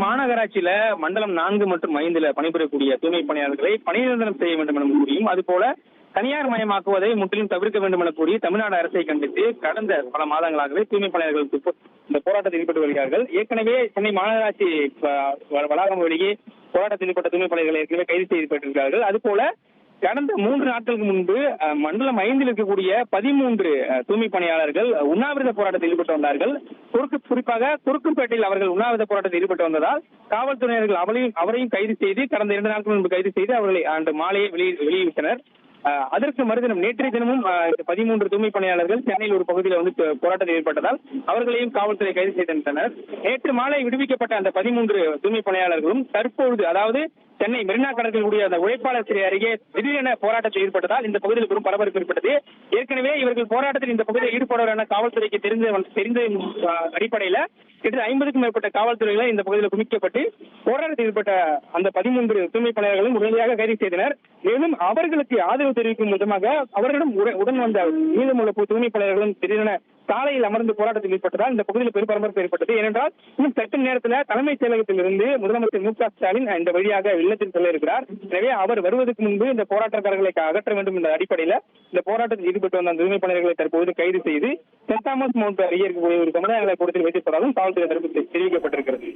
மாநகராட்சியில மண்டலம் 4 மற்றும் 5ல பணிபுரியக்கூடிய தூய்மை பணியாளர்களை பணி நிரந்தரம் செய்ய வேண்டும் என கூறியும், அதுபோல தனியார் மயமாக்குவதை முற்றிலும் தவிர்க்க வேண்டும் என கூறி தமிழ்நாடு அரசை கண்டித்து கடந்த பல மாதங்களாகவே தூய்மை பணியாளர்கள் இந்த போராட்டத்தில் ஈடுபட்டு வருகிறார்கள். ஏற்கனவே சென்னை மாநகராட்சி வளாகம் வெளியே போராட்டத்தில் ஈடுபட்ட தூய்மை பணியாளர்கள் ஏற்கனவே கைது செய்யப்பட்டிருக்கிறார்கள். அதுபோல கடந்த 3 நாட்களுக்கு முன்பு மண்டலம் 5ல் இருக்கக்கூடிய 13 தூய்மை பணியாளர்கள் உண்ணாவிரத போராட்டத்தில் ஈடுபட்டு வந்தார்கள். குறிப்பாக குறுக்குப்பேட்டையில் அவர்கள் உண்ணாவிரத போராட்டத்தில் ஈடுபட்டு வந்ததால் காவல்துறையினர்கள் அவரையும் கைது செய்து கடந்த 2 நாட்கள் முன்பு கைது செய்து அவர்களை அன்று மாலையே வெளியிட்டனர். அதற்கு மறுதினம் நேற்றைய தினமும் 13 தூய்மை பணியாளர்கள் சென்னையில் ஒரு பகுதியில் போராட்டத்தில் ஏற்பட்டதால் அவர்களையும் காவல்துறை கைது செய்திருந்தனர். நேற்று மாலை விடுவிக்கப்பட்ட அந்த 13 தூய்மை பணியாளர்களும் தற்பொழுது, அதாவது சென்னை மெரினா கடற்கரையில் அந்த உழைப்பாளர் சிறை அருகே திடீரென போராட்டத்தில் ஈடுபட்டதால் இந்த பகுதியில் பெரும் பரபரப்பு ஏற்பட்டது. ஏற்கனவே இவர்கள் போராட்டத்தில் இந்த பகுதியில் ஈடுபடுவார் என காவல்துறைக்கு தெரிந்த அடிப்படையில் கிட்ட 50க்கும் மேற்பட்ட காவல்துறைகளை இந்த பகுதியில் குவிக்கப்பட்டு போராட்டத்தில் ஈடுபட்ட அந்த 13 தூய்மை பணியாளர்களும் உடனடியாக கைது செய்தனர். மேலும் அவர்களுக்கு ஆதரவு தெரிவிக்கும் விதமாக அவர்களிடம் உடன் வந்த மீதமுள்ள தூய்மை பணியாளர்களும் திடீரென சாலையில் அமர்ந்து போராட்டத்தில் ஈடுபட்டதால் இந்த பகுதியில் பெரும் பரபரப்பு ஏற்பட்டது. ஏனென்றால் இன்னும் சற்று நேரத்தில் தலைமைச் செயலகத்திலிருந்து முதலமைச்சர் மு.க. ஸ்டாலின் இந்த வழியாக இல்லத்தில் செல்ல இருக்கிறார். எனவே அவர் வருவதற்கு முன்பு இந்த போராட்டக்காரர்களை அகற்ற வேண்டும் என்ற அடிப்படையில் இந்த போராட்டத்தில் ஈடுபட்டு வந்த தூய்மை பணியாளர்களை தற்போது கைது செய்து சென்ட் தாமஸ் மவுண்ட் அருகே இருக்கக்கூடிய ஒரு சமுதாய நல கூடத்தில் வைத்திருப்பதாகவும் காவல்துறை தரப்பு தெரிவிக்கப்பட்டிருக்கிறது.